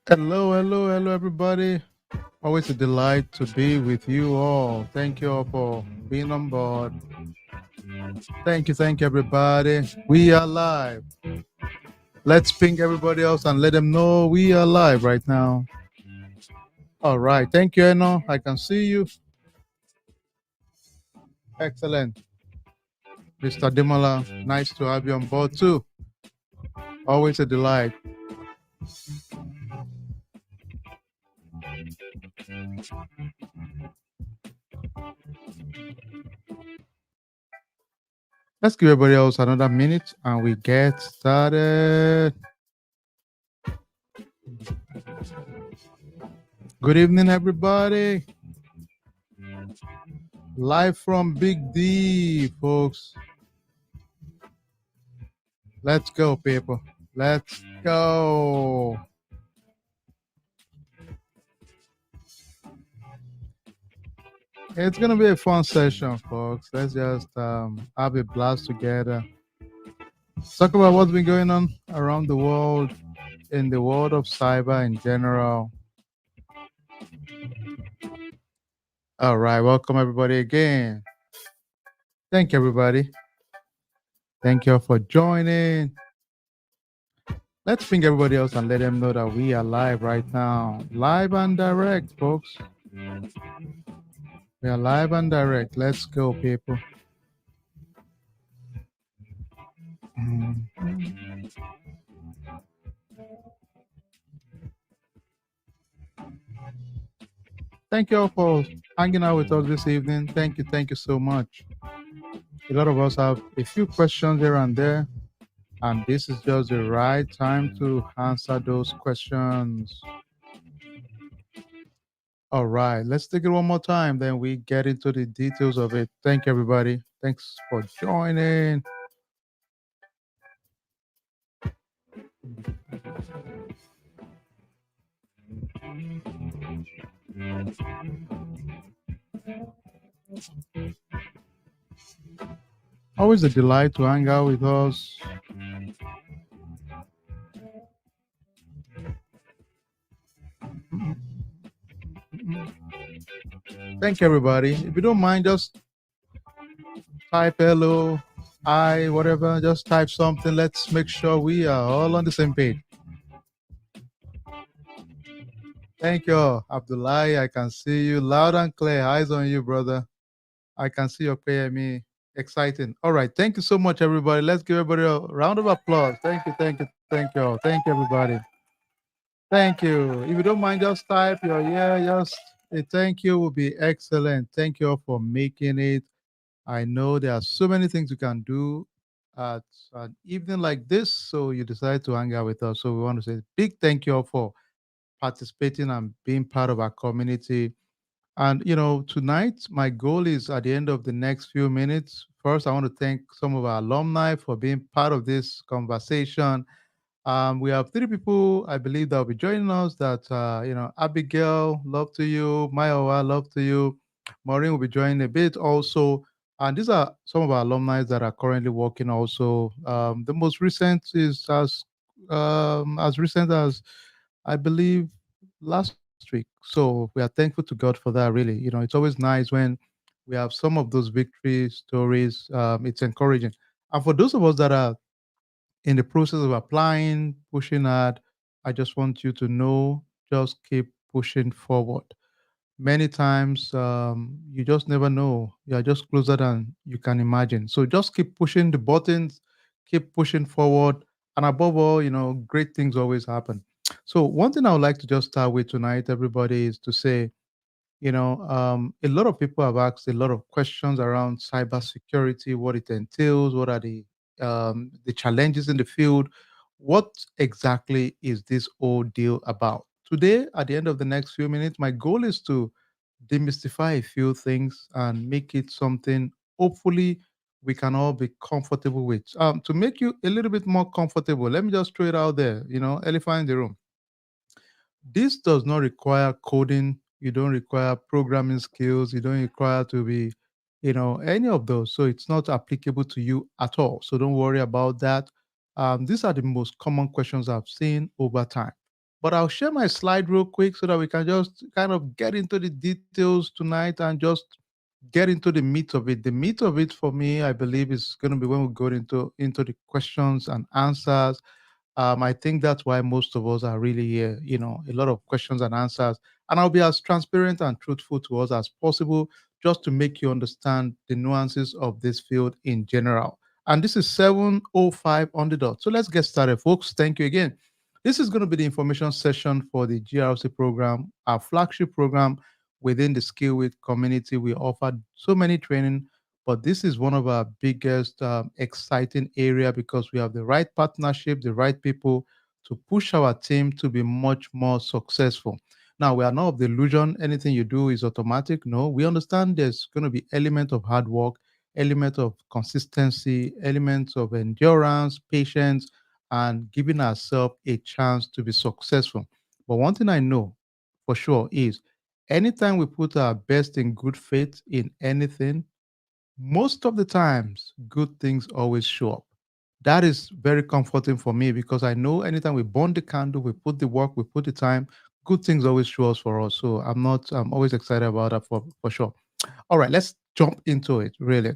Hello, everybody. Always a delight to be with you all. Thank you all for being on board. Thank you, everybody. We are live. Let's ping everybody else and let them know we are live right now. All right. Thank you, Eno. I can see you. Excellent. Mr. Demola, nice to have you on board too. Always a delight. Let's give everybody else another minute and we get started. Good evening, everybody. Live from Big D, folks. Let's go, people. Let's go. It's going to be a fun session, folks. Let's just have a blast together. Talk about what's been going on around the world, in the world of cyber in general. All right. Welcome, everybody, again. Thank you, everybody. Thank you all for joining. Let's bring everybody else and let them know that we are live right now. Live and direct, folks. We are live and direct. Let's go, people. Thank you all for hanging out with us this evening. Thank you so much. A lot of us have a few questions here and there, and this is just the right time to answer those questions. All right, let's take it one more time, then we get into the details of it. Thank you, everybody. Thanks for joining. Always a delight to hang out with us. Thank you, everybody. If you don't mind, just type hello, hi, whatever. Just type something. Let's make sure we are all on the same page. Thank you, Abdullahi. I can see you loud and clear. Eyes on you, brother. I can see your PME. Exciting. All right. Thank you so much, everybody. Let's give everybody a round of applause. Thank you, thank you all. Thank you, everybody. Thank you. If you don't mind, just type your just a thank you will be excellent. Thank you all for making it. I know there are so many things you can do at an evening like this, so you decide to hang out with us. So we want to say big thank you all for participating and being part of our community. And tonight my goal is at the end of the next few minutes. First, I want to thank some of our alumni for being part of this conversation. We have three people, I believe, that will be joining us. That Abigail, love to you. Mayowa, love to you. Maureen will be joining a bit also. And these are some of our alumni that are currently working also. The most recent is as recent as I believe last week. So we are thankful to God for that. Really, it's always nice when we have some of those victory stories. It's encouraging. And for those of us that are in the process of applying, pushing hard, I just want you to know, just keep pushing forward. Many times, you just never know. You are just closer than you can imagine. So just keep pushing the buttons, keep pushing forward. And above all, great things always happen. So one thing I would like to just start with tonight, everybody, is to say, a lot of people have asked a lot of questions around cybersecurity, what it entails, what are the challenges in the field. What exactly is this whole deal about? Today, at the end of the next few minutes, my goal is to demystify a few things and make it something hopefully we can all be comfortable with. To make you a little bit more comfortable, let me just throw it out there, elephant in the room. This does not require coding. You don't require programming skills. You don't require to be, any of those. So it's not applicable to you at all. So don't worry about that. These are the most common questions I've seen over time. But I'll share my slide real quick so that we can just kind of get into the details tonight and just get into the meat of it. The meat of it for me, I believe, is going to be when we go into the questions and answers. I think that's why most of us are really here, a lot of questions and answers. And I'll be as transparent and truthful to us as possible just to make you understand the nuances of this field in general. And this is 7:05 on the dot. So let's get started, folks. Thank you again. This is going to be the information session for the GRC program, our flagship program within the Skillweed community. We offer so many training, but this is one of our biggest exciting area because we have the right partnership, the right people to push our team to be much more successful. Now, we are not of the illusion anything you do is automatic. No, we understand there's going to be element of hard work, element of consistency, elements of endurance, patience, and giving ourselves a chance to be successful. But one thing I know for sure is anytime we put our best in good faith in anything, most of the times, good things always show up. That is very comforting for me because I know anytime we burn the candle, we put the work, we put the time, good things always show us for us. So I'm always excited about that for sure. All right, let's jump into it really.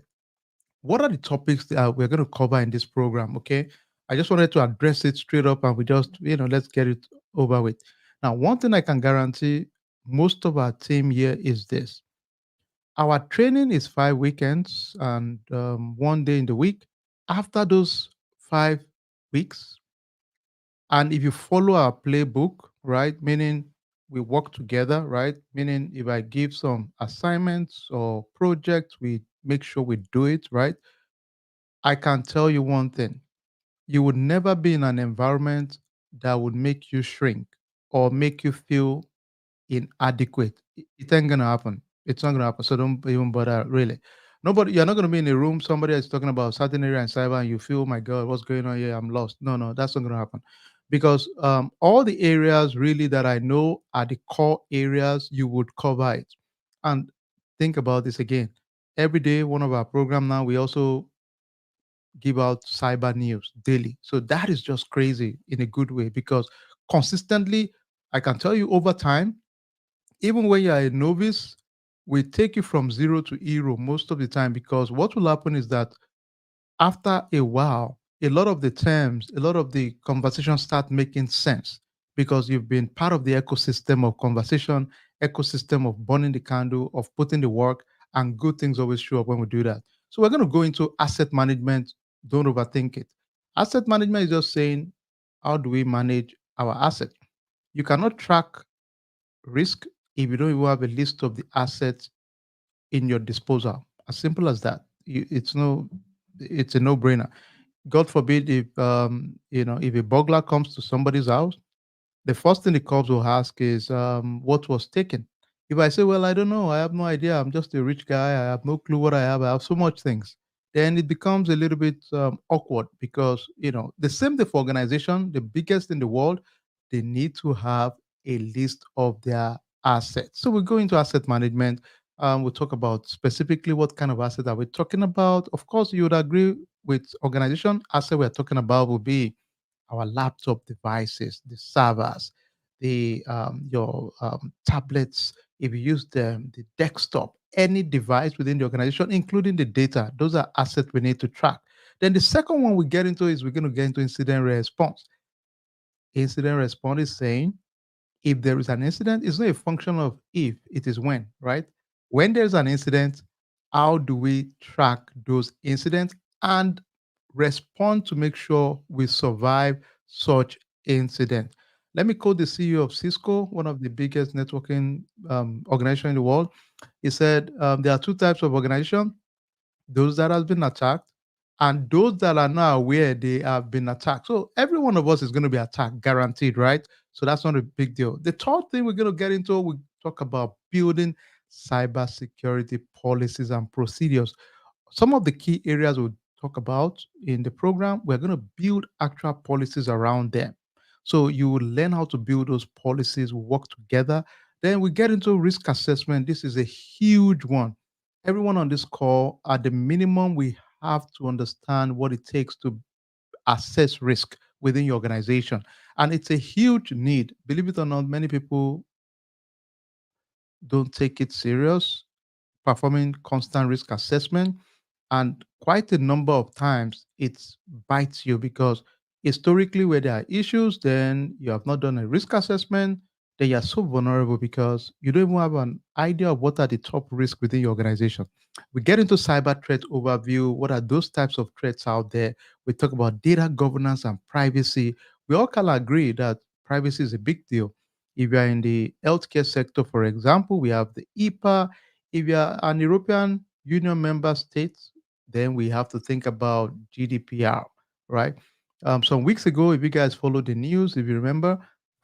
What are the topics that we're going to cover in this program? Okay. I just wanted to address it straight up and we just, let's get it over with. Now, one thing I can guarantee most of our team here is this: our training is 5 weekends and 1 day in the week. After those 5 weeks, and if you follow our playbook, right, meaning we work together, right, meaning if I give some assignments or projects, we make sure we do it, right. I can tell you one thing: you would never be in an environment that would make you shrink or make you feel inadequate. It ain't gonna happen. It's not gonna happen. So don't even bother really. Nobody, you're not gonna be in a room, somebody is talking about certain area in cyber and you feel, oh my God, what's going on here? I'm lost. No, no, that's not gonna happen. Because all the areas really that I know are the core areas you would cover it. And think about this again. Every day, one of our program now, we also give out cyber news daily. So that is just crazy in a good way because consistently, I can tell you over time, even when you are a novice, we take you from zero to hero most of the time because what will happen is that after a while, a lot of the terms, a lot of the conversations start making sense because you've been part of the ecosystem of conversation, ecosystem of burning the candle, of putting the work, and good things always show up when we do that. So we're going to go into asset management. Don't overthink it. Asset management is just saying, how do we manage our asset? You cannot track risk if you don't even have a list of the assets in your disposal. As simple as that. It's a no-brainer. God forbid if if a burglar comes to somebody's house, the first thing the cops will ask is what was taken. If I say, well, I don't know, I have no idea, I'm just a rich guy, I have no clue what I have so much things, then it becomes a little bit awkward because the same thing for organization, the biggest in the world, they need to have a list of their assets. So we go into asset management. We'll talk about specifically what kind of asset are we talking about. Of course, you would agree with organization asset we're talking about will be our laptop devices, the servers, the your tablets, if you use them, the desktop, any device within the organization, including the data. Those are assets we need to track. Then the second one we get into is we're going to get into incident response. Incident response is saying if there is an incident, it's not a function of if, it is when, right? When there's an incident, how do we track those incidents and respond to make sure we survive such incident? Let me quote the CEO of Cisco, one of the biggest networking organization in the world. He said there are two types of organization: those that has been attacked and those that are not aware they have been attacked. So every one of us is going to be attacked, guaranteed, right? So that's not a big deal. The third thing we're going to get into, we talk about building cybersecurity policies and procedures. Some of the key areas we'll talk about in the program, we're going to build actual policies around them. So you will learn how to build those policies, work together. Then we get into risk assessment. This is a huge one. Everyone on this call, at the minimum, we have to understand what it takes to assess risk. within your organization. And it's a huge need. Believe it or not, many people don't take it serious, performing constant risk assessment. And quite a number of times it bites you because historically, where there are issues, then you have not done a risk assessment, then you're so vulnerable because you don't even have an idea of what are the top risks within your organization. We get into cyber threat overview. What are those types of threats out there? We talk about data governance and privacy. We all can agree that privacy is a big deal. If you are in the healthcare sector, for example, we have the EPA. If you are an European Union member state, then we have to think about GDPR, right? Some weeks ago, if you guys followed the news, if you remember,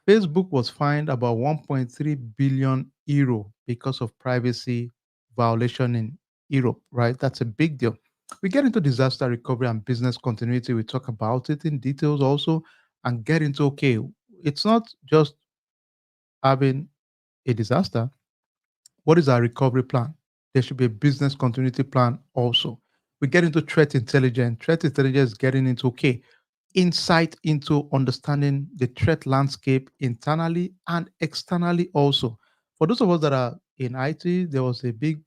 Facebook was fined about 1.3 billion euro because of privacy violation in Europe, right? That's a big deal. We get into disaster recovery and business continuity. We talk about it in details also and get into okay, it's not just having a disaster, what is our recovery plan? There should be a business continuity plan also. We get into threat intelligence. Threat intelligence is getting into okay, insight into understanding the threat landscape internally and externally also. For those of us that are in IT, there was a big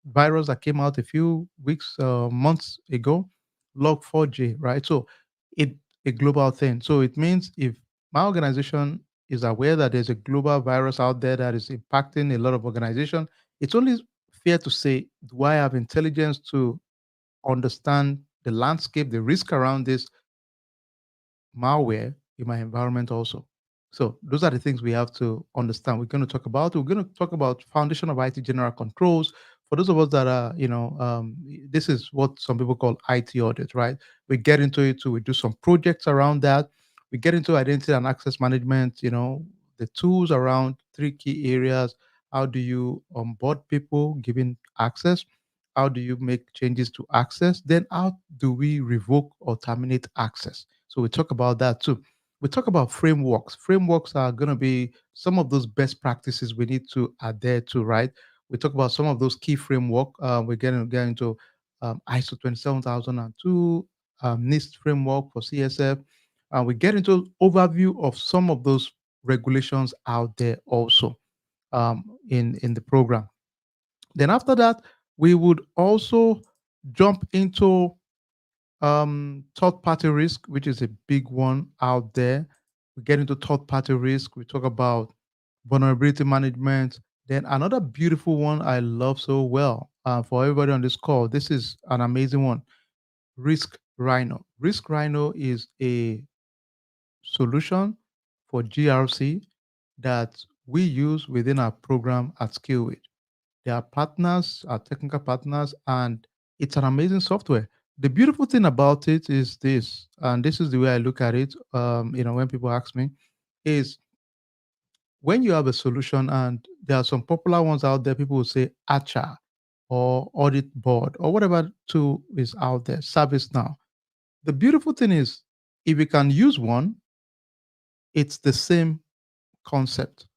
virus that came out a few weeks, months ago, Log4j, right? So it a global thing. So it means if my organization is aware that there's a global virus out there that is impacting a lot of organizations, it's only fair to say, do I have intelligence to understand the landscape, the risk around this malware in my environment also? So those are the things we have to understand. We're going to talk about. We're going to talk about foundation of IT general controls. For those of us that are, this is what some people call IT audit, right? We get into it too. We do some projects around that. We get into identity and access management. The tools around three key areas. How do you onboard people, giving access? How do you make changes to access? Then how do we revoke or terminate access? So we talk about that too. We talk about frameworks. Frameworks are going to be some of those best practices we need to adhere to, right? We talk about some of those key framework. We're getting into ISO 27002, NIST framework for CSF. We get into overview of some of those regulations out there also in the program. Then after that, we would also jump into third party risk, which is a big one out there. We get into third party risk. We talk about vulnerability management. Then another beautiful one I love so well for everybody on this call. This is an amazing one. Risk Rhino. Risk Rhino is a solution for GRC that we use within our program at Skillweed. They are partners, our technical partners, and it's an amazing software. The beautiful thing about it is this, and this is the way I look at it. When people ask me, is when you have a solution, and there are some popular ones out there, people will say Acha or Audit Board or whatever tool is out there, ServiceNow. The beautiful thing is, if you can use one, it's the same concept.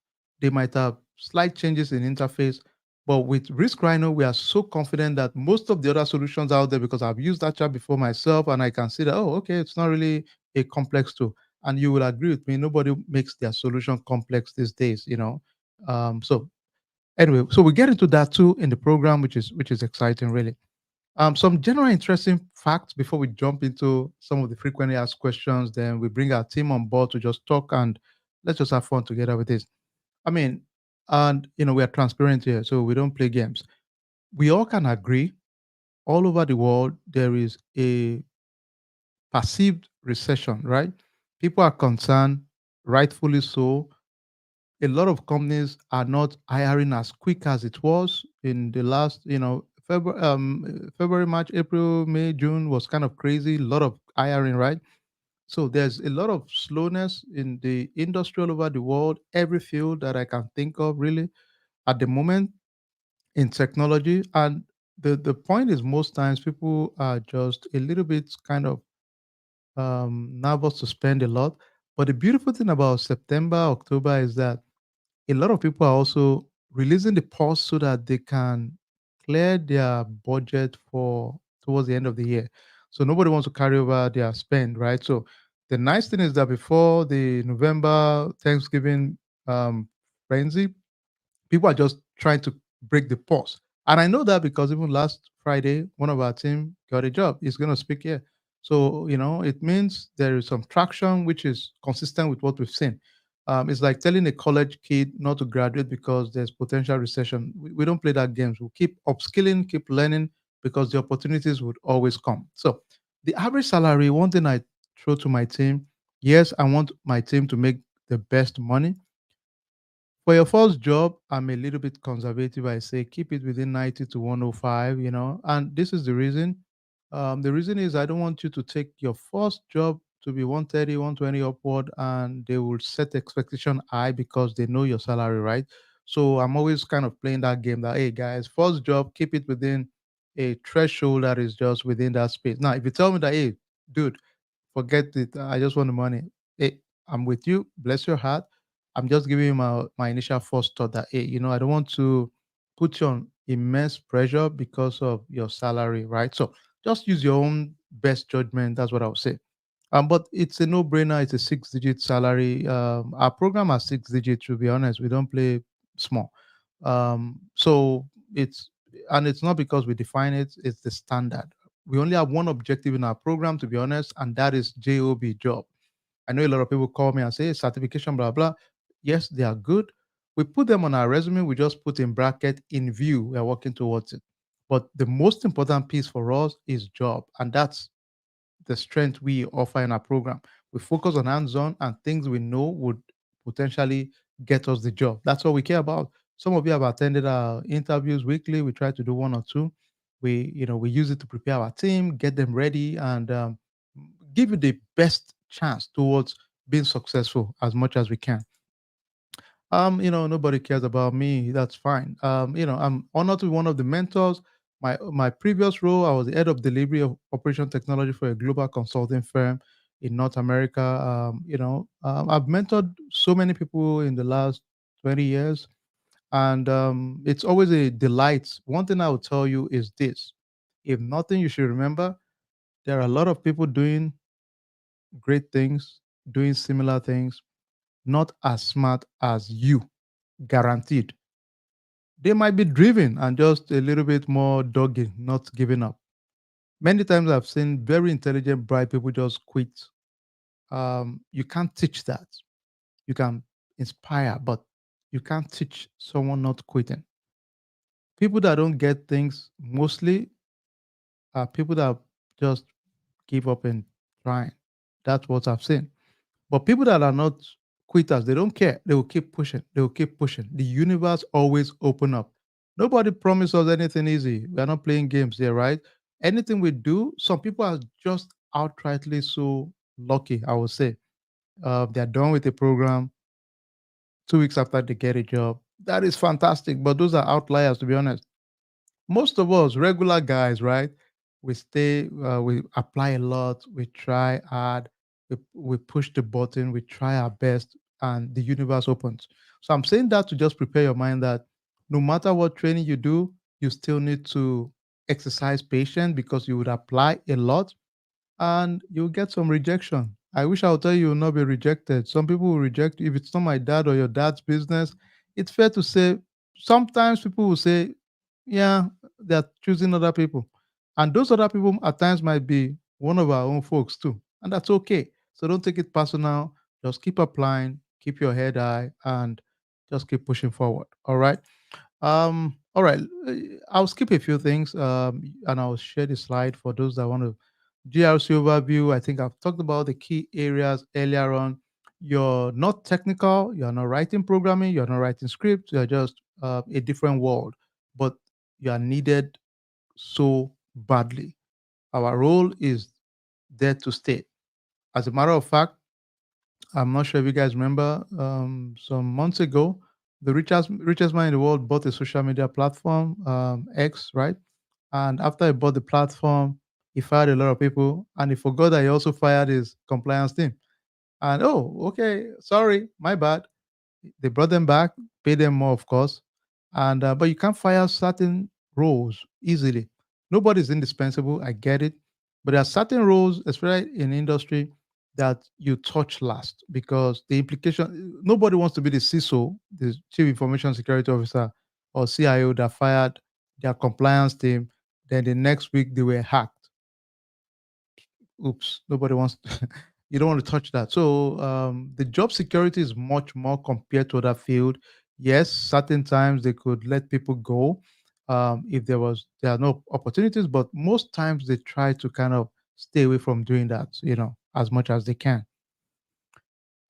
They might have slight changes in interface, but with Risk Rhino, we are so confident that most of the other solutions out there, because I've used that chat before myself, and I can see that, oh, okay, it's not really a complex tool. And you will agree with me, nobody makes their solution complex these days. So anyway, so we get into that too in the program, which is exciting, really. Some general interesting facts before we jump into some of the frequently asked questions. Then we bring our team on board to just talk and let's just have fun together with this. I mean, and we are transparent here, so we don't play games. We all can agree all over the world there is a perceived recession, right? People are concerned, rightfully so. A lot of companies are not hiring as quick as it was in the last, February, March, April, May, June was kind of crazy. A lot of hiring, right? So there's a lot of slowness in the industry all over the world, every field that I can think of, really, at the moment in technology. And the point is, most times people are just a little bit kind of nervous to spend a lot. But the beautiful thing about September, October is that a lot of people are also releasing the pause so that they can clear their budget for towards the end of the year. So nobody wants to carry over their spend, right? So The nice thing is that before the November Thanksgiving um, frenzy, people are just trying to break the pause. And I know that because even last Friday, one of our team got a job. He's going to speak here. So, it means there is some traction, which is consistent with what we've seen. It's like telling a college kid not to graduate because there's potential recession. We don't play that games. We'll keep upskilling, keep learning because the opportunities would always come. So, the average salary, one thing I throw to my team, yes, I want my team to make the best money for your first job, I'm a little bit conservative. I say keep it within 90 to 105, and this is the reason. The reason is I don't want you to take your first job to be 130, 120 upward, and they will set expectation high because they know your salary, right? So I'm always kind of playing that game that, hey, guys, first job, keep it within a threshold that is just within that space. Now, if you tell me that, hey, dude, forget it. I just want the money. Hey, I'm with you. Bless your heart. I'm just giving you my initial first thought that, hey, I don't want to put you on immense pressure because of your salary, right? So just use your own best judgment. That's what I would say. But it's a no-brainer. It's a six-digit salary. Our program has six digits. To be honest, we don't play small. So it's and it's not because we define it. It's the standard. We only have one objective in our program, to be honest, and that is job job. I know a lot of people call me and say certification, blah blah. Yes, they are good. We put them on our resume. We just put in bracket in view. We are working towards it. But the most important piece for us is job, and that's the strength we offer in our program. We focus on hands-on and things we know would potentially get us the job. That's what we care about. Some of you have attended our interviews weekly. We try to do one or two. We use it to prepare our team, get them ready, and give you the best chance towards being successful as much as we can. Nobody cares about me. That's fine. I'm honored to be one of the mentors. My previous role, I was the head of delivery of operation technology for a global consulting firm in North America. I've mentored so many people in the last 20 years, and it's always a delight. One thing I will tell you is this: if nothing, you should remember there are a lot of people doing great things, doing similar things, not as smart as you, guaranteed. They might be driven and just a little bit more dogged, not giving up. Many times I've seen very intelligent, bright people just quit. You can't teach that. You can inspire, but you can't teach someone not quitting. People that don't get things mostly are people that just give up and trying. That's what I've seen. But people that are not quitters, they don't care. They will keep pushing. They will keep pushing. The universe always open up. Nobody promised us anything easy. We are not playing games here, right? Anything we do, some people are just outrightly so lucky, I would say. They're done with the program 2 weeks after they get a job. That is fantastic. But those are outliers, to be honest. Most of us regular guys, right? We apply a lot, we try hard, we push the button, we try our best, and the universe opens. So I'm saying that to just prepare your mind that no matter what training you do, you still need to exercise patience because you would apply a lot and you'll get some rejection. I wish I would tell you you'll not be rejected. Some people will reject you. If it's not my dad or your dad's business, it's fair to say sometimes people will say, yeah, they're choosing other people. And those other people at times might be one of our own folks too. And that's okay. So don't take it personal. Just keep applying, keep your head high, and just keep pushing forward. All right. All right. I'll skip a few things and I'll share the slide for those that want to. GRC overview. I think I've talked about the key areas earlier on. You're not technical, you're not writing programming, you're not writing scripts, you're just a different world, but you are needed so badly. Our role is there to stay. As a matter of fact, I'm not sure if you guys remember some months ago, the richest man in the world bought a social media platform, X, right? And after he bought the platform, he fired a lot of people, and he forgot that he also fired his compliance team. And oh, okay, sorry, my bad. They brought them back, paid them more, of course, and but you can't fire certain roles easily. Nobody's indispensable. I get it, but there are certain roles, especially in industry, that you touch last, because the implication, nobody wants to be the CISO, the Chief Information Security Officer, or CIO that fired their compliance team. Then the next week they were hacked. Oops, nobody wants you don't want to touch that. So the job security is much more compared to other field. Yes, certain times they could let people go if there are no opportunities, but most times they try to kind of stay away from doing that, as much as they can.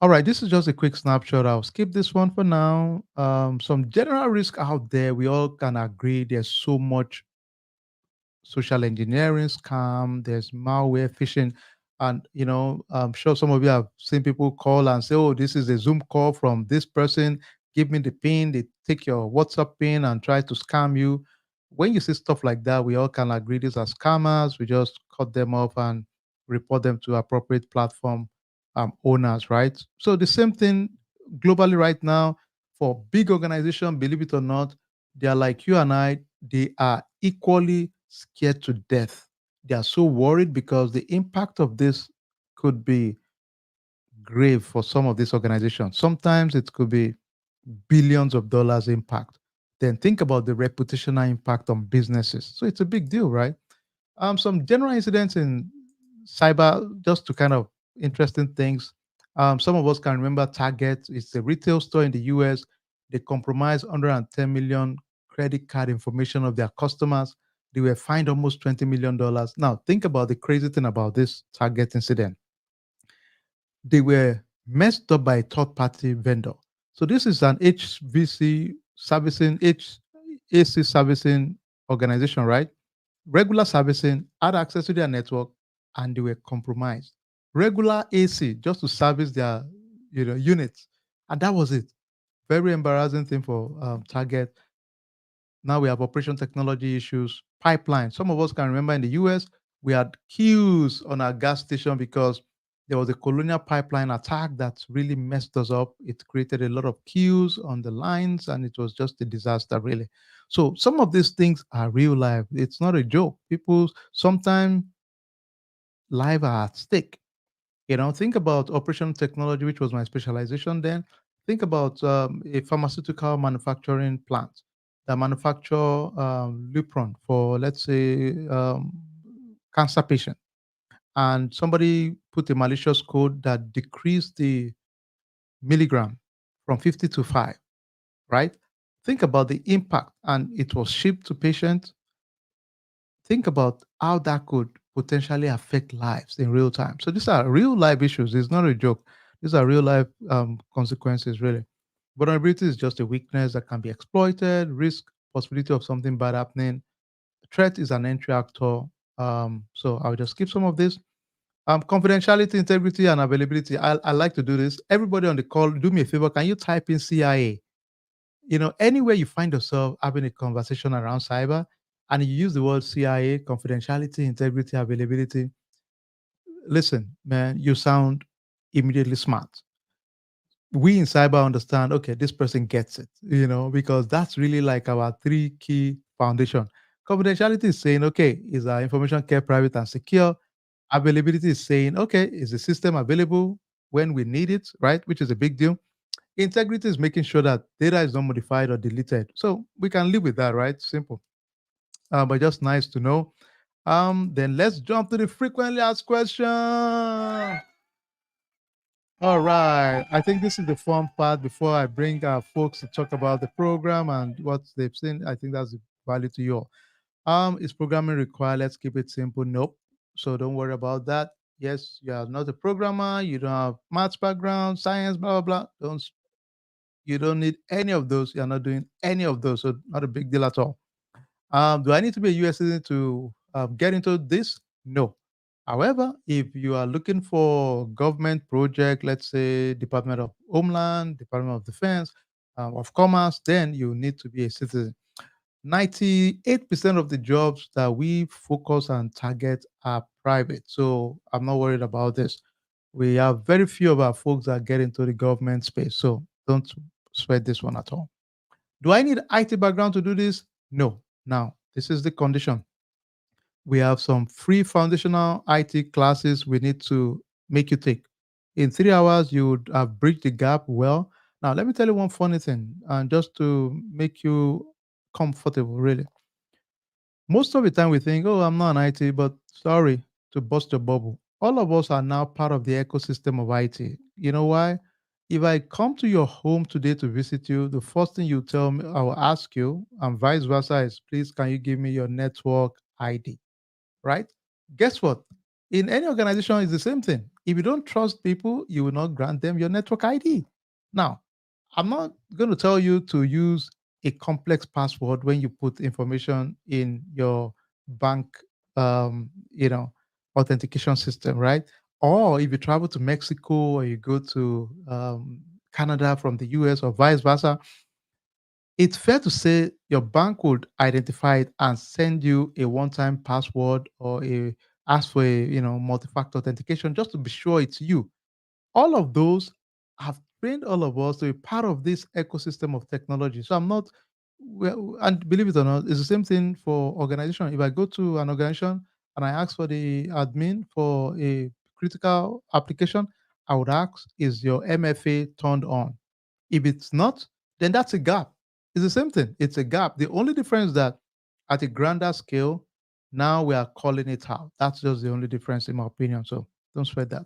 All right, this is just a quick snapshot. I'll skip this one for now. Some general risk out there, we all can agree there's so much social engineering scam, there's malware, phishing. And, I'm sure some of you have seen people call and say, oh, this is a Zoom call from this person. Give me the pin. They take your WhatsApp pin and try to scam you. When you see stuff like that, we all can agree these are scammers. We just cut them off and report them to appropriate platform owners, right? So the same thing globally right now for big organization, believe it or not, they are like you and I, they are equally scared to death. They are so worried because the impact of this could be grave for some of these organizations. Sometimes it could be billions of dollars impact. Then think about the reputational impact on businesses. So it's a big deal, right? Some general incidents in cyber, just to kind of interesting things. Some of us can remember Target. It's a retail store in the US. They compromised 110 million credit card information of their customers. They were fined almost $20 million. Now, think about the crazy thing about this Target incident. They were messed up by a third party vendor. So, this is an HVC servicing, HAC servicing organization, right? Regular servicing, had access to their network, and they were compromised. Regular AC just to service their units, and that was it. Very embarrassing thing for Target. Now we have operation technology issues, pipeline. Some of us can remember in the US, we had queues on our gas station because there was a colonial pipeline attack that really messed us up. It created a lot of queues on the lines and it was just a disaster, really. So some of these things are real life. It's not a joke. People sometimes life are at stake. Think about operational technology, which was my specialization then. Think about a pharmaceutical manufacturing plant that manufacture Lupron for, let's say, cancer patient. And somebody put a malicious code that decreased the milligram from 50 to 5, right? Think about the impact. And it was shipped to patients. Think about how that could potentially affect lives in real time. So these are real life issues. It's not a joke. These are real life consequences, really. Vulnerability is just a weakness that can be exploited, risk, possibility of something bad happening. Threat is an entry actor. So I'll just skip some of this. Confidentiality, integrity, and availability. I like to do this. Everybody on the call, do me a favor. Can you type in CIA? Anywhere you find yourself having a conversation around cyber and you use the word CIA, confidentiality, integrity, availability, listen, man, you sound immediately smart. We in cyber understand, okay, this person gets it, because that's really like our three key foundation. Confidentiality is saying, okay, is our information kept private and secure? Availability is saying, okay, is the system available when we need it, right? Which is a big deal. Integrity is making sure that data is not modified or deleted. So we can live with that, right? Simple. But just nice to know. Then let's jump to the frequently asked question. All right. I think this is the fun part before I bring our folks to talk about the program and what they've seen. I think that's the value to you all. Is programming required? Let's keep it simple. Nope. So don't worry about that. Yes, you are not a programmer, you don't have maths background, science, blah blah blah. You don't need any of those. You're not doing any of those. So not a big deal at all. Do I need to be a US citizen to get into this? No. However, if you are looking for government project, let's say Department of Homeland, Department of Defense, of Commerce, then you need to be a citizen. 98% of the jobs that we focus and target are private. So I'm not worried about this. We have very few of our folks that get into the government space. So don't sweat this one at all. Do I need IT background to do this? No. Now, this is the condition. We have some free foundational IT classes we need to make you take. In 3 hours, you would have bridged the gap well. Now, let me tell you one funny thing, and just to make you comfortable, really. Most of the time, we think, oh, I'm not an IT, but sorry to bust your bubble. All of us are now part of the ecosystem of IT. You know why? If I come to your home today to visit you, the first thing you tell me, I will ask you, and vice versa, is please, can you give me your network ID? Right? Guess what? In any organization, it's the same thing. If you don't trust people, you will not grant them your network ID. Now, I'm not going to tell you to use a complex password when you put information in your bank, you know, authentication system, right? Or if you travel to Mexico or you go to Canada from the US or vice versa, it's fair to say your bank would identify it and send you a one-time password or a ask for a multi-factor authentication just to be sure it's you. All of those have trained all of us to be part of this ecosystem of technology. So I'm not, well, and believe it or not, it's the same thing for organization. If I go to an organization and I ask for the admin for a critical application, I would ask, is your MFA turned on? If it's not, then that's a gap. It's the same thing. It's a gap. The only difference that at a grander scale, now we are calling it out. That's just the only difference in my opinion. So don't sweat that.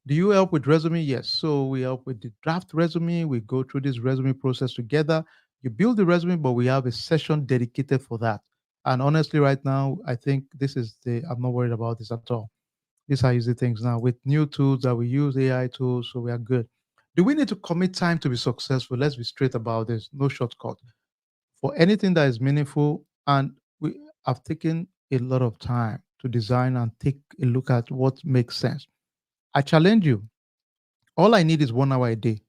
Do you help with resume? Yes. So we help with the draft resume. We go through this resume process together. You build the resume, but we have a session dedicated for that. And honestly, right now, I think this is I'm not worried about this at all. These are easy things now with new tools that we use, AI tools, so we are good. Do we need to commit time to be successful? Let's be straight about this. No shortcut. For anything that is meaningful, and we have taken a lot of time to design and take a look at what makes sense. I challenge you. All I need is 1 hour a day.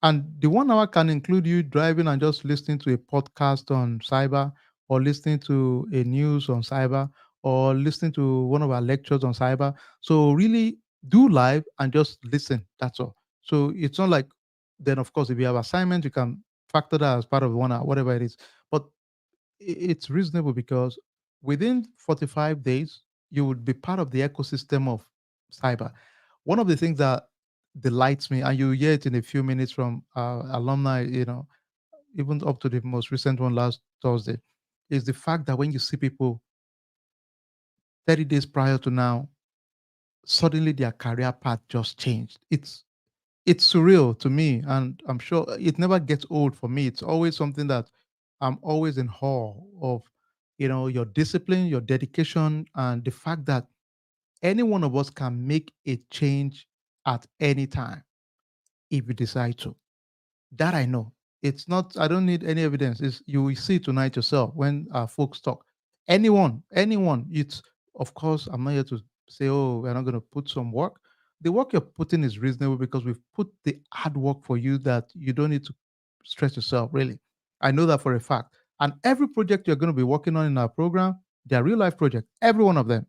And the 1 hour can include you driving and just listening to a podcast on cyber, or listening to a news on cyber, or listening to one of our lectures on cyber. So really do live and just listen. That's all. So it's not like, then of course if you have assignment, you can factor that as part of 1 hour, whatever it is. But it's reasonable because within 45 days, you would be part of the ecosystem of cyber. One of the things that delights me, and you hear it in a few minutes from alumni, even up to the most recent one last Thursday, is the fact that when you see people 30 days prior to now, suddenly their career path just changed. It's surreal to me, and I'm sure it never gets old for me. It's always something that I'm always in awe of, your discipline, your dedication, and the fact that any one of us can make a change at any time if we decide to. That I know. It's not, I don't need any evidence. It's, you will see tonight yourself when folks talk. Anyone, it's, of course, I'm not here to say, oh, we're not going to put some work. The work you're putting is reasonable because we've put the hard work for you that you don't need to stress yourself, really. I know that for a fact. And every project you're going to be working on in our program, they're real life projects, every one of them.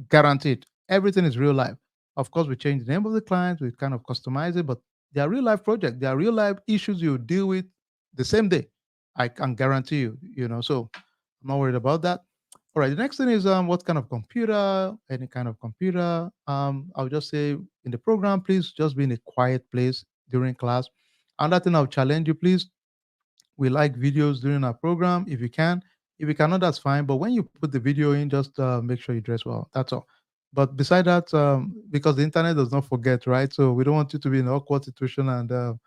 Guaranteed. Everything is real life. Of course, we change the name of the client, we kind of customize it, but they are real life projects. They are real life issues you deal with the same day. I can guarantee you. So I'm not worried about that. All right. The next thing is what kind of computer, any kind of computer. I'll just say in the program, please just be in a quiet place during class. Another thing I'll challenge you, please, we like videos during our program if you can. If you cannot, that's fine. But when you put the video in, just make sure you dress well. That's all. But beside that, because the internet does not forget, right? So we don't want you to be in an awkward situation. And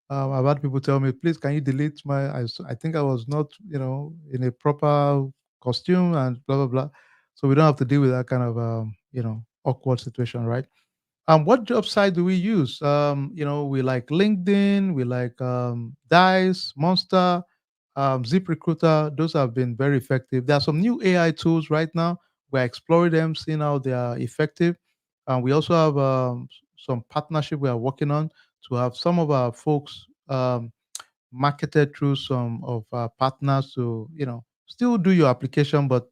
I've had people tell me, please, can you delete my? I think I was not, in a proper costume and blah blah blah. So we don't have to deal with that kind of, awkward situation, right? What job site do we use? We like LinkedIn, we like Dice, Monster, ZipRecruiter. Those have been very effective. There are some new AI tools right now. We're exploring them, seeing how they are effective. And we also have some partnership we are working on to have some of our folks marketed through some of our partners to, still do your application, but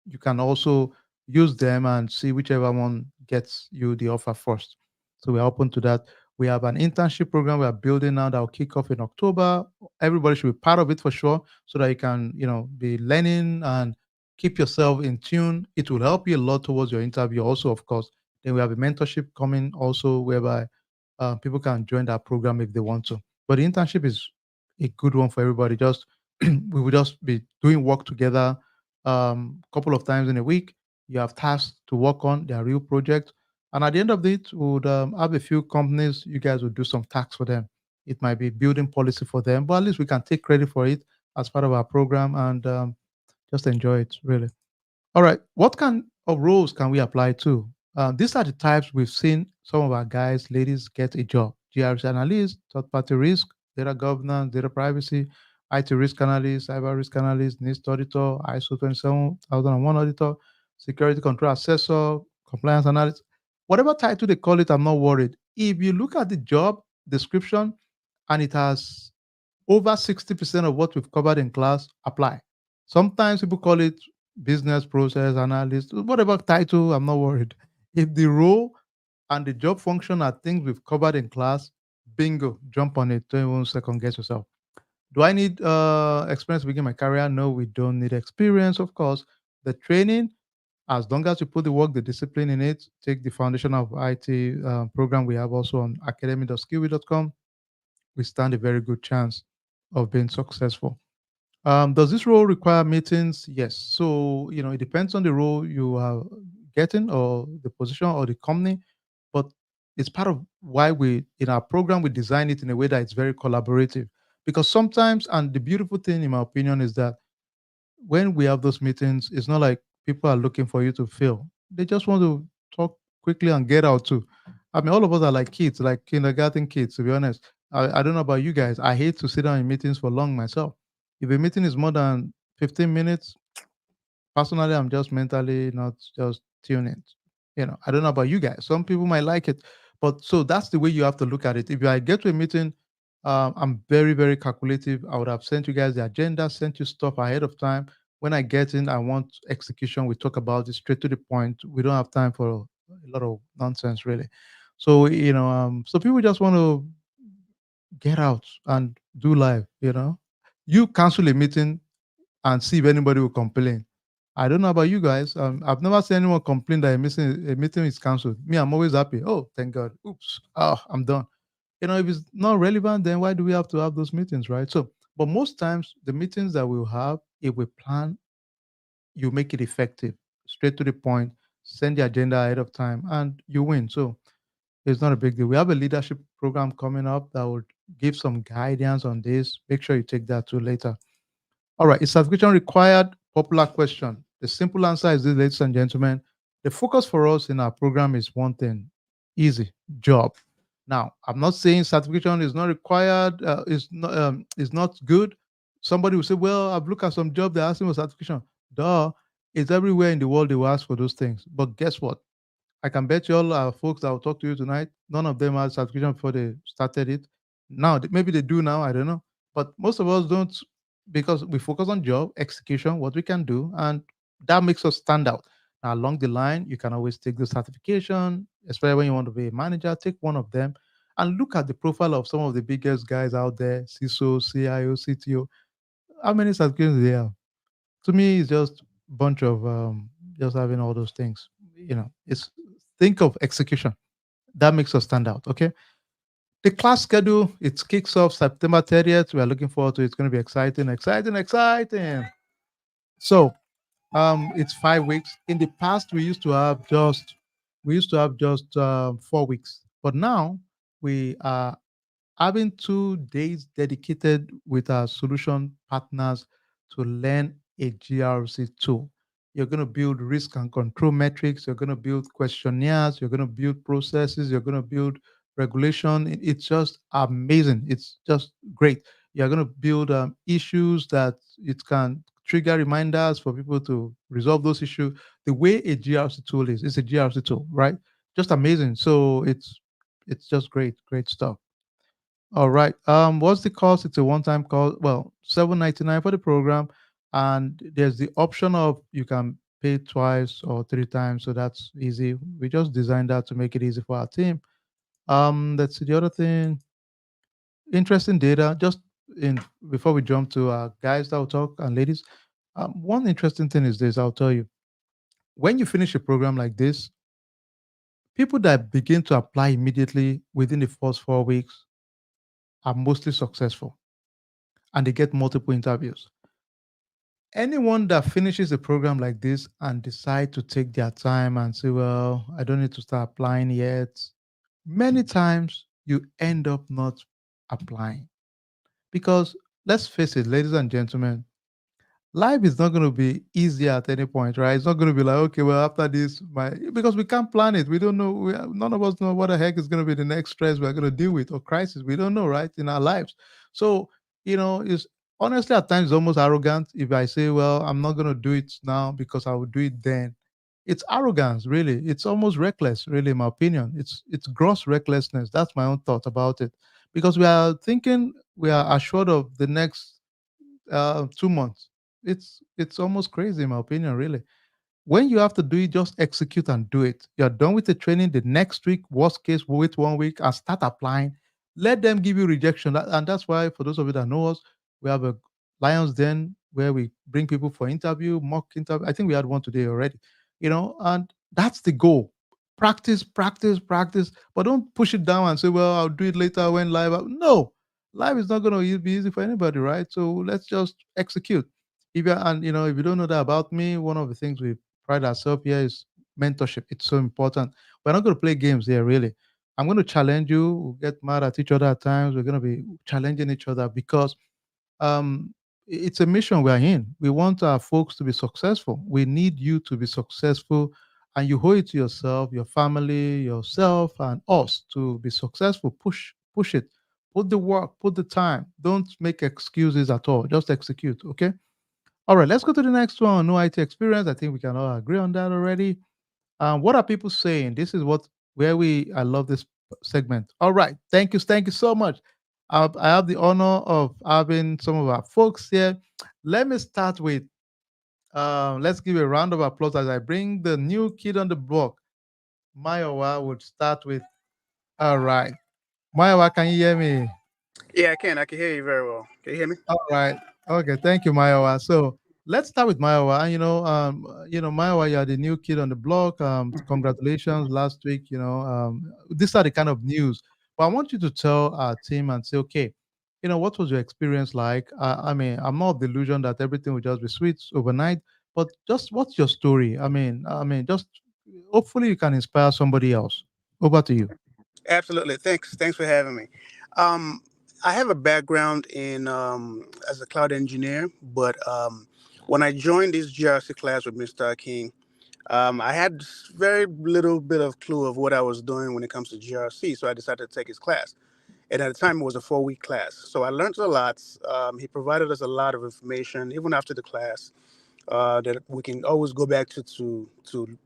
you can also use them and see whichever one gets you the offer first. So we're open to that. We have an internship program we are building now that will kick off in October. Everybody should be part of it for sure, so that you can, be learning and keep yourself in tune. It will help you a lot towards your interview, also, of course. Then we have a mentorship coming also, whereby People can join that program if they want to. But the internship is a good one for everybody. Just we will just be doing work together couple of times in a week. You have tasks to work on, they are real projects. And at the end of it, we would have a few companies, you guys would do some tasks for them. It might be building policy for them, but at least we can take credit for it as part of our program and just enjoy it, really. All right. What kind of roles can we apply to? These are the types we've seen some of our guys, ladies get a job. GRC analyst, third party risk, data governance, data privacy, IT risk analyst, cyber risk analyst, NIST auditor, ISO 27001 auditor, security control assessor, compliance analyst. Whatever title they call it, I'm not worried. If you look at the job description and it has over 60% of what we've covered in class, apply. Sometimes people call it business process analyst, whatever title, I'm not worried. If the role and the job function are things we've covered in class, bingo, jump on it. Don't even second guess yourself. Do I need experience to begin my career? No, we don't need experience, of course. The training, as long as you put the work, the discipline in it, take the foundation of IT program we have also on academy.skillweed.com, we stand a very good chance of being successful. Does this role require meetings? Yes. So, it depends on the role you are getting or the position or the company, but it's part of why in our program, we design it in a way that it's very collaborative. Because sometimes, and the beautiful thing, in my opinion, is that when we have those meetings, it's not like people are looking for you to fail. They just want to talk quickly and get out too. I mean, all of us are like kids, like kindergarten kids, to be honest. I don't know about you guys. I hate to sit down in meetings for long myself. If a meeting is more than 15 minutes, personally, I'm just mentally not just tuning. I don't know about you guys. Some people might like it, but so that's the way you have to look at it. If I get to a meeting, I'm very, very calculative. I would have sent you guys the agenda, sent you stuff ahead of time. When I get in, I want execution. We talk about it straight to the point. We don't have time for a lot of nonsense, really. So so people just want to get out and do live. You cancel a meeting and see if anybody will complain. I don't know about you guys. I've never seen anyone complain that a meeting is cancelled. Me, I'm always happy. Oh, thank God. Oops. Oh, I'm done. If it's not relevant, then why do we have to have those meetings, right? So, but most times the meetings that we'll have, if we plan, you make it effective, straight to the point, send the agenda ahead of time, and you win. So it's not a big deal. We have a leadership program coming up that would give some guidance on this. Make sure you take that too later. All right, is certification required? Popular question. The simple answer is this, ladies and gentlemen. The focus for us in our program is one thing: easy job. Now, I'm not saying certification is not required. Is not good. Somebody will say, "Well, I've looked at some job. They're asking for certification." Duh, it's everywhere in the world they will ask for those things. But guess what? I can bet you all our folks that will talk to you tonight, none of them had certification before they started it. Now, maybe they do now, I don't know. But most of us don't because we focus on job execution, what we can do, and that makes us stand out. Now, along the line, you can always take the certification, especially when you want to be a manager, take one of them and look at the profile of some of the biggest guys out there, CISO, CIO, CTO. How many certifications do they have? To me, it's just bunch of just having all those things. It's think of execution that makes us stand out. Okay, the class schedule it kicks off September 30th. We are looking forward to it. It's going to be exciting, exciting, exciting. So it's 5 weeks. In the past, we used to have just 4 weeks, but now we are having 2 days dedicated with our solution partners to learn a GRC tool. You're going to build risk and control metrics. You're going to build questionnaires. You're going to build processes. You're going to build regulation. It's just amazing. It's just great. You're going to build issues that it can trigger reminders for people to resolve those issues. The way a GRC tool is, it's a GRC tool, right? Just amazing. So it's just great, great stuff. All right. What's the cost? It's a one-time cost. Well, 7.99 for the program, and there's the option of you can pay twice or 3 times, so that's easy. We just designed that to make it easy for our team. That's the other thing. Interesting data. Just in before we jump to guys that will talk and ladies, one interesting thing is this. I'll tell you. When you finish a program like this, People that begin to apply immediately within the first 4 weeks are mostly successful and they get multiple interviews. Anyone that finishes a program like this and decide to take their time and say, well, I don't need to start applying yet, many times you end up not applying. Because let's face it, ladies and gentlemen, life is not going to be easy at any point, right? It's not going to be like, okay, well, after this, because we can't plan it. We don't know. None of us know what the heck is going to be the next stress we're going to deal with or crisis. We don't know, right, in our lives. So, it's honestly at times almost arrogant if I say, well, I'm not going to do it now because I will do it then. It's arrogance, really. It's almost reckless, really, in my opinion. It's gross recklessness. That's my own thought about it. Because we are thinking we are assured of the next 2 months. It's almost crazy in my opinion, really. When you have to do it, just execute and do it. You're done with the training the next week, worst case, wait 1 week and start applying. Let them give you rejection. And that's why, for those of you that know us, we have a Lions Den where we bring people for interview, mock interview. I think we had one today already, and that's the goal. Practice, practice, practice, but don't push it down and say, well, I'll do it later when live. No, life is not going to be easy for anybody, right? So let's just execute. If you don't know that about me, one of the things we pride ourselves here is mentorship. It's so important. We're not going to play games here, really. I'm going to challenge you. We'll get mad at each other at times. We're going to be challenging each other because it's a mission we're in. We want our folks to be successful. We need you to be successful, and you owe it to yourself, your family, yourself, and us to be successful. Push it. Put the work, put the time. Don't make excuses at all. Just execute. Okay. All right. Let's go to the next one. No IT experience. I think we can all agree on that already. What are people saying? This is what where we I love this segment. All right, thank you so much. I have the honor of having some of our folks here. Let me start with let's give a round of applause as I bring the new kid on the block. Mayowa would start with. All right, Mayowa, can you hear me? Yeah, I can. I can hear you very well. Can you hear me? All right. Okay. Thank you, Mayowa. So let's start with Mayowa. And Mayowa, you're the new kid on the block. Congratulations last week. These are the kind of news. But I want you to tell our team and say, okay, what was your experience like? I mean, I'm not of the illusion that everything will just be sweet overnight, but just what's your story? I mean, just hopefully you can inspire somebody else. Over to you. Absolutely. Thanks for having me. Um, I have a background in as a cloud engineer, but when I joined this GRC class with Mr. King, I had very little bit of clue of what I was doing when it comes to GRC, so I decided to take his class. And at the time, it was a 4 week class, so I learned a lot. He provided us a lot of information, even after the class. That we can always go back to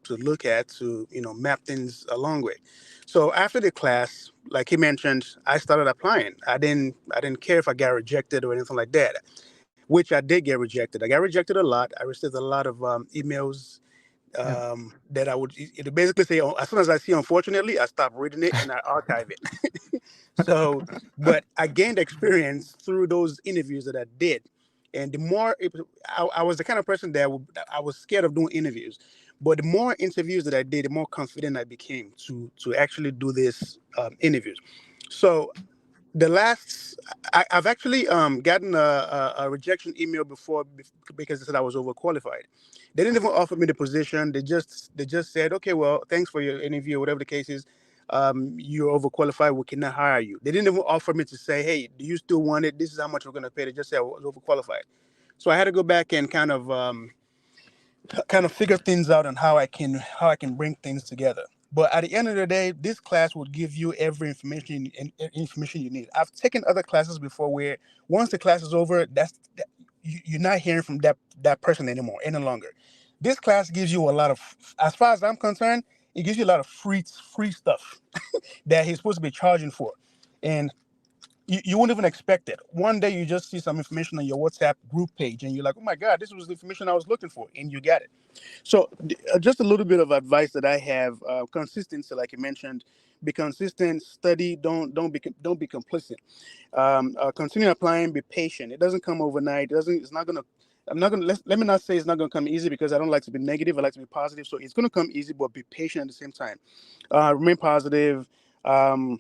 look at to map things along with. So after the class, like he mentioned, I started applying. I didn't care if I got rejected or anything like that, which I did get rejected. I got rejected a lot. I received a lot of emails Yeah. that I would it basically say, oh, as soon as I see unfortunately, I stop reading it and I archive it. So, but I gained experience through those interviews that I did. And the more I was the kind of person I was scared of doing interviews, but the more interviews that I did, the more confident I became to actually do this interviews. So the last I've actually gotten a rejection email before because they said I was overqualified. They didn't even offer me the position. They just said, okay, well, thanks for your interview, whatever the case is. You're overqualified. We cannot hire you. They didn't even offer me to say, hey, do you still want it? This is how much we're going to pay. They just said I was overqualified. So I had to go back and kind of figure things out on how I can bring things together. But at the end of the day, this class will give you every information you need. I've taken other classes before where once the class is over, you're not hearing from that person anymore any longer. This class gives you a lot of, as far as I'm concerned, it gives you a lot of free stuff that he's supposed to be charging for, and you wouldn't even expect it. One day you just see some information on your WhatsApp group page, and you're like, "Oh my God, this was the information I was looking for," and you got it. So, just a little bit of advice that I have: consistency, like you mentioned, be consistent, study, don't be complicit. Continue applying, be patient. It doesn't come overnight. It's not gonna I'm not gonna let me not say it's not gonna come easy, because I don't like to be negative. I like to be positive. So it's gonna come easy, but be patient at the same time. Remain positive. Um,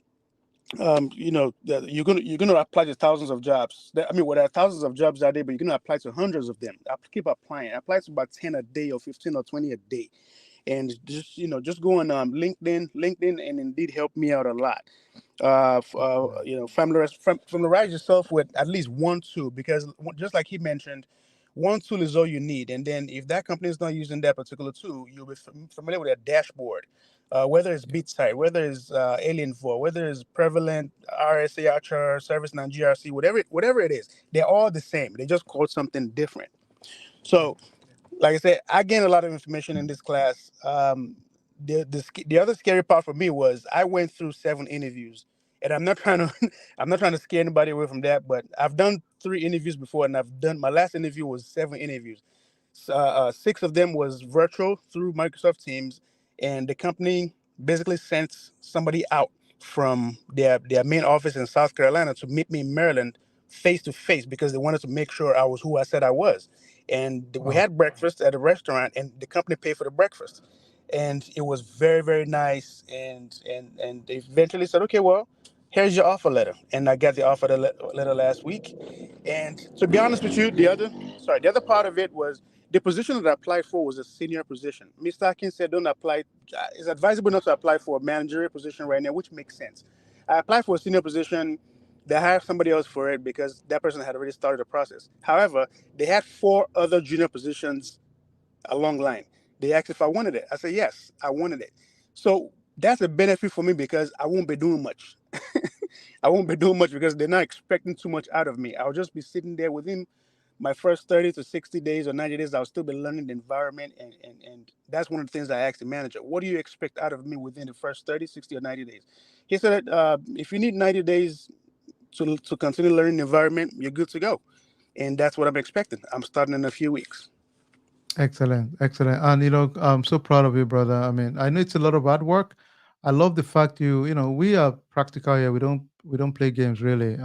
you're gonna apply to thousands of jobs. I mean, well, there are thousands of jobs out there, but you're gonna apply to hundreds of them. Keep applying. Apply to about 10 a day, or 15 or 20 a day, and just go on LinkedIn, and Indeed helped me out a lot. Familiarize yourself with at least one tool, because just like he mentioned, one tool is all you need. And then if that company is not using that particular tool, you'll be familiar with their dashboard, whether it's BitSight, whether it's Alienfor, whether it's Prevalent, RSA, Archer, ServiceNow, GRC, whatever it is, they're all the same. They just call something different. So, like I said, I gained a lot of information in this class. The other scary part for me was I went through 7 interviews, and I'm not trying to I'm not trying to scare anybody away from that, but I've done 3 interviews before, and I've done my last interview was 7 interviews. 6 of them was virtual through Microsoft Teams, and the company basically sent somebody out from their main office in South Carolina to meet me in Maryland face to face, because they wanted to make sure I was who I said I was. And we Wow. had breakfast at a restaurant, and the company paid for the breakfast, and it was very, very nice. And they eventually said, okay, well, here's your offer letter. And I got the letter last week. And to be honest with you, the other part of it was the position that I applied for was a senior position. Mr. Atkins said, don't apply. It's advisable not to apply for a managerial position right now, which makes sense. I applied for a senior position. They hired somebody else for it because that person had already started the process. However, they had 4 other junior positions along the line. They asked if I wanted it. I said, yes, I wanted it. So that's a benefit for me, because I won't be doing much. I won't be doing much because they're not expecting too much out of me. I'll just be sitting there within my first 30 to 60 days or 90 days. I'll still be learning the environment. And that's one of the things I asked the manager. What do you expect out of me within the first 30, 60, or 90 days? He said, if you need 90 days to continue learning the environment, you're good to go. And that's what I'm expecting. I'm starting in a few weeks. Excellent, excellent. And I'm so proud of you, brother. I mean, I know it's a lot of hard work. I love the fact we are practical here. We don't play games really,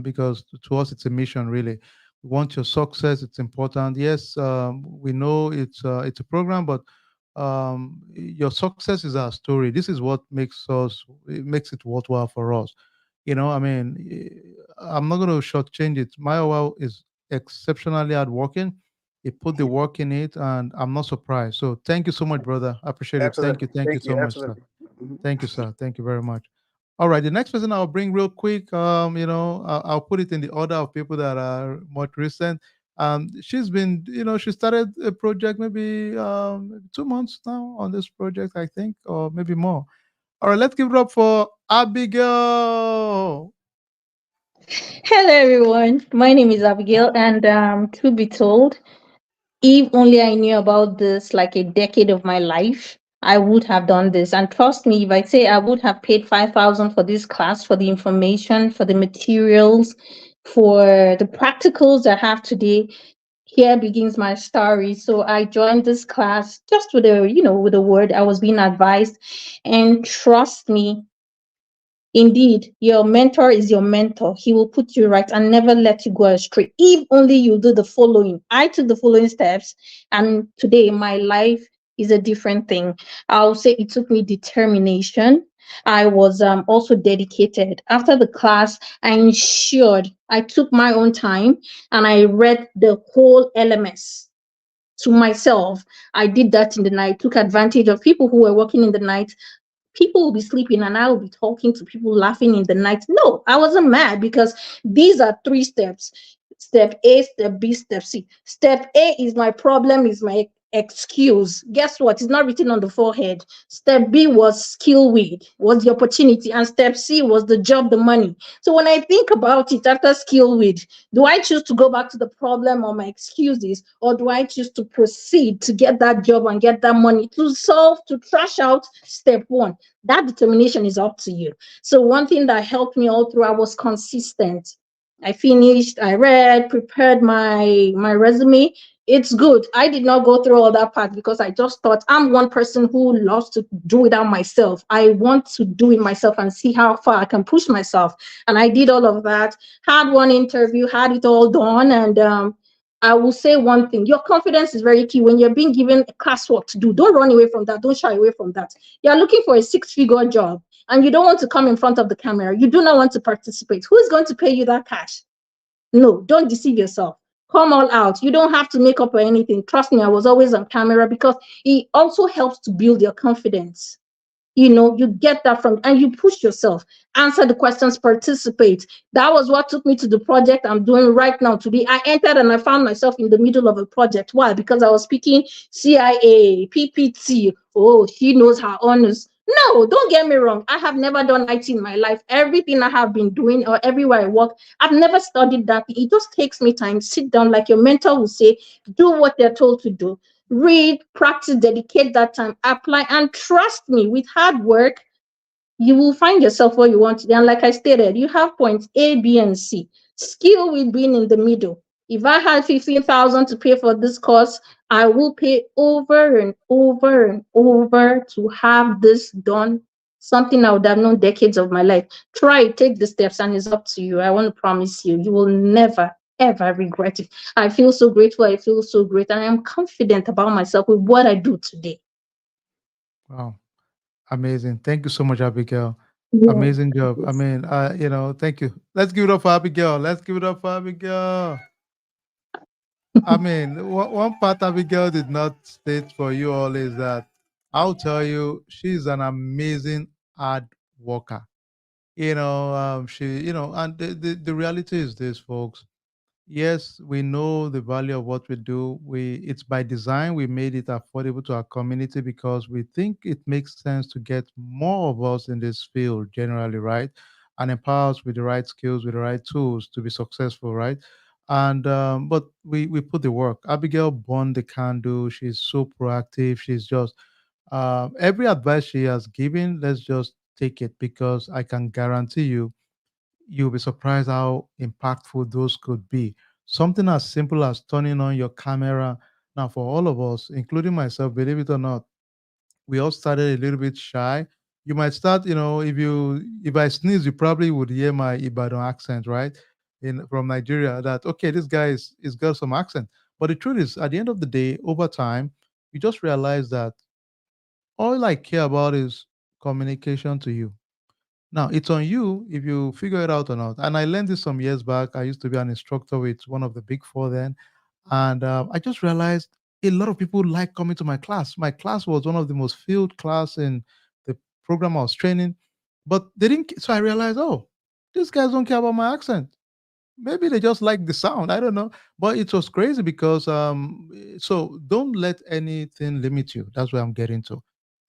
because to us it's a mission really. We want your success. It's important. Yes, we know it's a program, but your success is our story. This is what makes it worthwhile for us. I mean, I'm not going to shortchange it. My OL is exceptionally hardworking. He put the work in it, and I'm not surprised. So thank you so much, brother. I appreciate it. Thank Absolutely. you. Thank you Thank so you. much, sir. Absolutely. Mhm. Thank you, sir. Thank you very much. All right, the next person I'll bring real quick. I'll put it in the order of people that are more recent. She's been, she started a project maybe 2 months now on this project, I think, or maybe more. All right, let's give it up for Abigail. Hello, everyone. My name is Abigail, and to be told, if only I knew about this like a decade of my life, I would have done this. And trust me, if I say I would have paid 5,000 for this class, for the information, for the materials, for the practicals I have today, here begins my story. So I joined this class just with a word I was being advised, and trust me, indeed, your mentor is your mentor. He will put you right and never let you go astray. If only you do the following. I took the following steps, and today my life is a different thing. I'll say it took me determination. I was also dedicated. After the class, I ensured I took my own time and I read the whole LMS to myself. I did that in the night, took advantage of people who were working in the night. People will be sleeping and I will be talking to people laughing in the night. No, I wasn't mad because these are 3 steps. Step A, step B, step C. Step A is my problem, is my excuse. Guess what? It's not written on the forehead. Step B was Skillweed, was the opportunity, and step C was the job, the money. So when I think about it after Skillweed, do I choose to go back to the problem or my excuses, or do I choose to proceed to get that job and get that money to solve, to trash out step one? That determination is up to you. So one thing that helped me all through, I was consistent. I finished, I read, prepared my resume. It's good. I did not go through all that part because I just thought I'm one person who loves to do it out myself. I want to do it myself and see how far I can push myself. And I did all of that. Had one interview, had it all done, and I will say one thing. Your confidence is very key when you're being given a classwork to do. Don't run away from that. Don't shy away from that. You're looking for a six-figure job and you don't want to come in front of the camera. You do not want to participate. Who is going to pay you that cash? No, don't deceive yourself. Come all out. You don't have to make up or anything. Trust me, I was always on camera because it also helps to build your confidence. You get that from, and you push yourself, answer the questions, participate. That was what took me to the project I'm doing right now. Today I entered and I found myself in the middle of a project. Why? Because I was speaking CIA, PPT. Oh, she knows her honors. No, don't get me wrong, I have never done IT in my life. Everything I have been doing or everywhere I work, I've never studied that. It just takes me time. Sit down, like your mentor will say, do what they're told to do, read, practice, dedicate that time, apply, and trust me, with hard work, you will find yourself where you want to be. And like I stated, you have points A, B, and C. Skill will be in the middle. If I had 15,000 to pay for this course, I will pay over and over and over to have this done. Something I would have known decades of my life. Try it, take the steps, and it's up to you. I want to promise you, you will never, ever regret it. I feel so grateful. I feel so great. And I'm confident about myself with what I do today. Wow. Amazing. Thank you so much, Abigail. Yeah. Amazing job. I mean, thank you. Let's give it up for Abigail. Let's give it up for Abigail. I mean, one part Abigail did not state for you all is that I'll tell you, she's an amazing hard worker. And the reality is this, folks. Yes, we know the value of what we do. It's by design we made it affordable to our community because we think it makes sense to get more of us in this field generally, right? And empower us with the right skills, with the right tools to be successful, right? And but we put the work. Abigail born the can do. She's so proactive. She's just every advice she has given. Let's just take it because I can guarantee you'll be surprised how impactful those could be. Something as simple as turning on your camera. Now, for all of us, including myself, believe it or not, we all started a little bit shy. You might start, if I sneeze, you probably would hear my Ibadan accent, right? In from Nigeria, that okay, this guy is got some accent. But the truth is, at the end of the day, over time, you just realize that all I care about is communication to you. Now, it's on you if you figure it out or not. And I learned this some years back. I used to be an instructor with one of the big four then. And I just realized a lot of people like coming to my class. My class was one of the most filled class in the program I was training. But they didn't. So I realized, oh, these guys don't care about my accent. Maybe they just like the sound. I don't know. But it was crazy because so don't let anything limit you. That's where I'm getting to.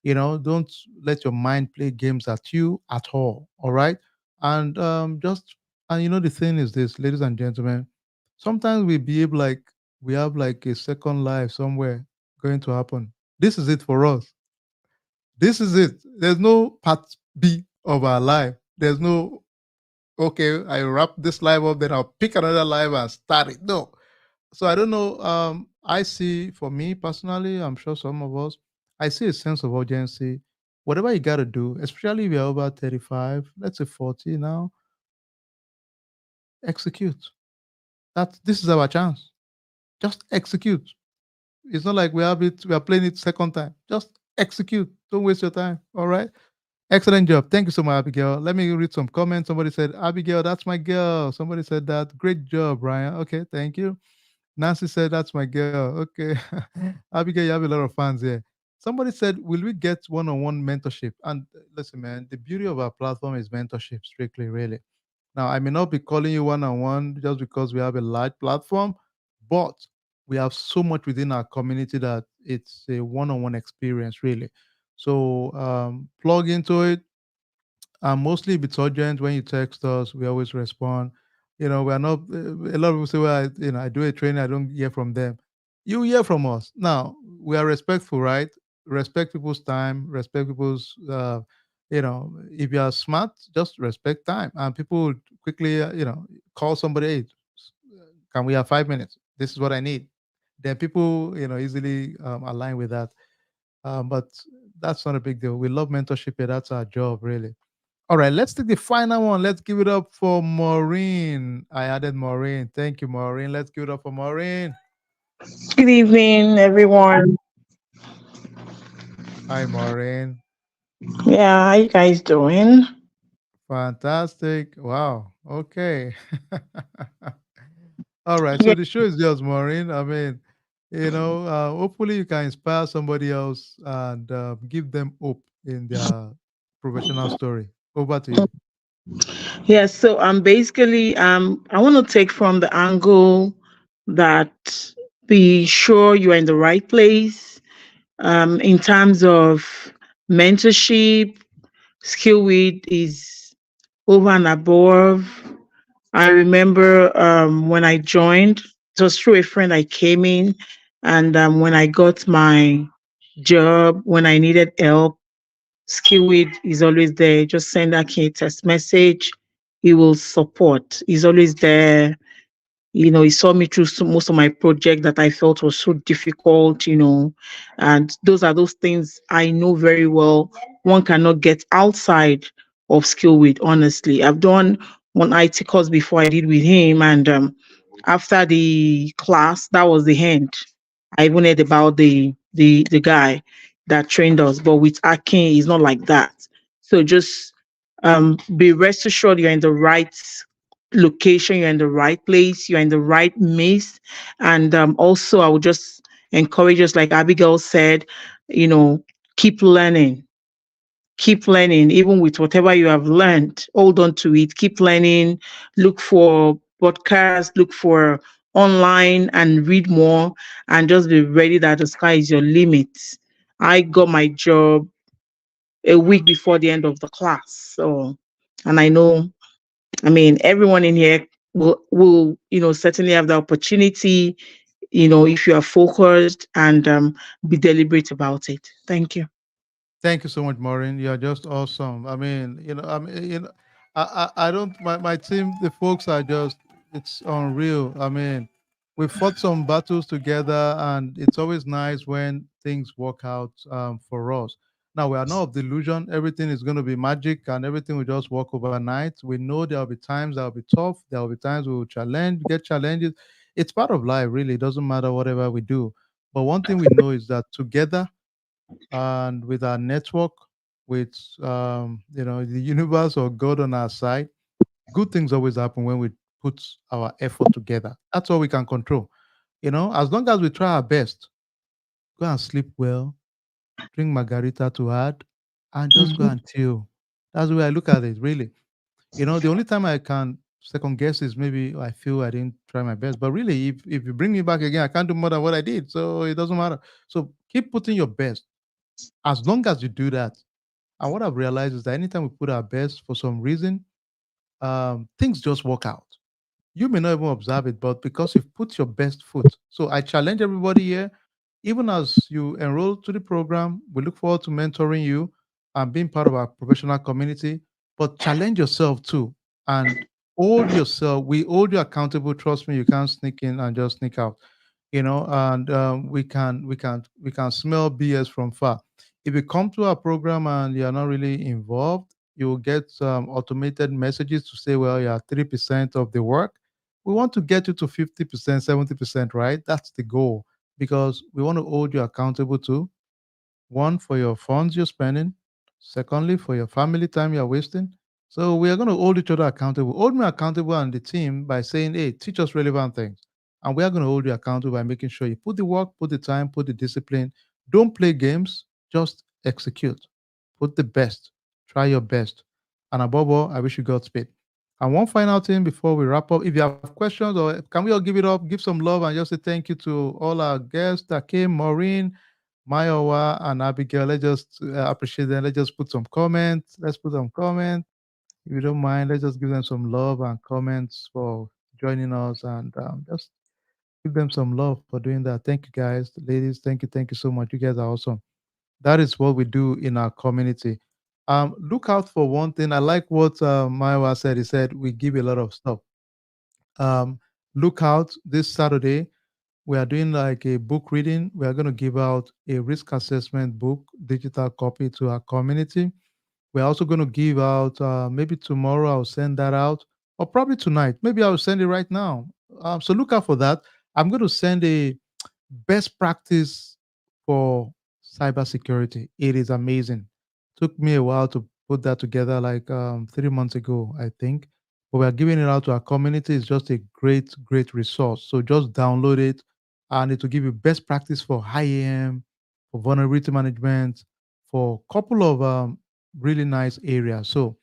Don't let your mind play games at you at all right? And just and the thing is this, ladies and gentlemen, sometimes we behave like we have like a second life somewhere going to happen. This is it for us. This is it. There's no part B of our life. There's no okay, I wrap this live up, then I'll pick another live and start it. No. So I don't know. I see for me personally, I'm sure some of us, I see a sense of urgency. Whatever you gotta do, especially if you're over 35, let's say 40 now, execute. This is our chance. Just execute. It's not like we are playing it second time. Just execute. Don't waste your time. All right. Excellent job. Thank you so much, Abigail. Let me read some comments. Somebody said, Abigail, that's my girl. Somebody said that. Great job, Brian. Okay, thank you. Nancy said, that's my girl. Okay. Abigail, you have a lot of fans here. Somebody said, will we get one on one mentorship? And listen, man, the beauty of our platform is mentorship, strictly, really. Now, I may not be calling you one on one just because we have a large platform, but we have so much within our community that it's a one on one experience, really. So plug into it, mostly if it's urgent, when you text us, we always respond. We are not, a lot of people say, well, I do a training, I don't hear from them. You hear from us. Now, we are respectful, right? Respect people's time, respect people's, if you are smart, just respect time. And people would quickly, call somebody, hey, can we have 5 minutes? This is what I need. Then people, easily align with that. But that's not a big deal. We love mentorship here. That's our job, really. All right, let's take the final one. Let's give it up for Maureen. I added Maureen. Thank you, Maureen. Let's give it up for Maureen. Good evening, everyone. Hi, Maureen. Yeah, how you guys doing? Fantastic. Wow. Okay. All right. Yeah, So the show is yours, Maureen. I mean, hopefully you can inspire somebody else and give them hope in their professional story. Over to you. yeah. So basically I want to take from the angle that be sure you're in the right place in terms of mentorship. Skillweed is over and above. I remember when I joined, it was through a friend I came in, and when I got my job, when I needed help, Skillweed is always there. Just send a kid text message. He will support. He's always there. He saw me through most of my project that I felt was so difficult, and those are those things I know very well. One cannot get outside of Skillweed, honestly. I've done one IT course before I did with him, and after the class, that was the end. I even heard about the guy that trained us, but with Akin, he's not like that. So just be rest assured you're in the right location, you're in the right place, you're in the right midst. And also, I would just encourage us, like Abigail said, you know, keep learning, keep learning, even with whatever you have learned, hold on to it, keep learning, look for podcasts, look for online and read more, and just be ready that the sky is your limit. I got my job a week before the end of the class. So, and I know, I mean, everyone in here will certainly have the opportunity, if you are focused and be deliberate about it. Thank you. Thank you so much, Maureen. You're just awesome. I don't, my team, the folks are just, it's unreal. I mean, we fought some battles together, and it's always nice when things work out for us. Now, we are not of delusion. Everything is going to be magic and everything will just work overnight. We know there will be times that will be tough. There will be times we will get challenges. It's part of life, really. It doesn't matter whatever we do. But one thing we know is that together, and with our network, with the universe or God on our side, good things always happen when we put our effort together. That's all we can control. As long as we try our best, go and sleep well, drink margarita to add, and just go Mhm. and chill. That's the way I look at it, really. The only time I can second guess is maybe I feel I didn't try my best. But really, if you bring me back again, I can't do more than what I did. So it doesn't matter. So keep putting your best. As long as you do that, and what I've realized is that anytime we put our best for some reason, things just work out. You may not even observe it, but because you've put your best foot. So I challenge everybody here, even as you enroll to the program, we look forward to mentoring you and being part of our professional community. But challenge yourself too and hold yourself. We hold you accountable. Trust me, you can't sneak in and just sneak out. And we can smell BS from far. If you come to our program and you're not really involved, you will get some automated messages to say, well, you're 3% of the work. We want to get you to 50%, 70%, right? That's the goal, because we want to hold you accountable to one, for your funds you're spending, secondly, for your family time you're wasting. So we are going to hold each other accountable. Hold me accountable and the team by saying, hey, teach us relevant things. And we are going to hold you accountable by making sure you put the work, put the time, put the discipline. Don't play games, just execute. Put the best, try your best. And above all, I wish you Godspeed. And one final thing before we wrap up, if you have questions, or can we all give it up, give some love, and just say thank you to all our guests that came, Maureen, Mayowa, and Abigail. Let's just appreciate them. Let's just put some comments. Let's put some comments. If you don't mind, let's just give them some love and comments for joining us, and just give them some love for doing that. Thank you, guys. Ladies, thank you so much. You guys are awesome. That is what we do in our community. Look out for one thing. I like what Mayowa said. He said we give a lot of stuff. Um, look out this Saturday. We are doing like a book reading. We are going to give out a risk assessment book, digital copy, to our community. We're also going to give out, maybe tomorrow I'll send that out, or probably tonight. Maybe I'll send it right now. So look out for that. I'm going to send a best practice for cybersecurity. It is amazing. Took me a while to put that together, like 3 months ago, I think. But we're giving it out to our community. It's just a great, great resource. So just download it, and it will give you best practice for IAM, for vulnerability management, for a couple of really nice areas. So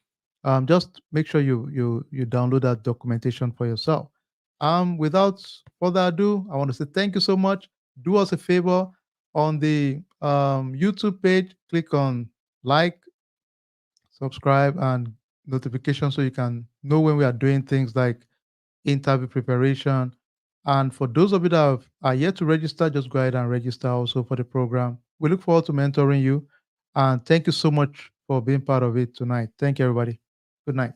just make sure you download that documentation for yourself. Without further ado, I want to say thank you so much. Do us a favor on the YouTube page, click on like, subscribe, and notification so you can know when we are doing things like interview preparation. And for those of you that are yet to register, just go ahead and register also for the program. We look forward to mentoring you. And thank you so much for being part of it tonight. Thank you, everybody. Good night.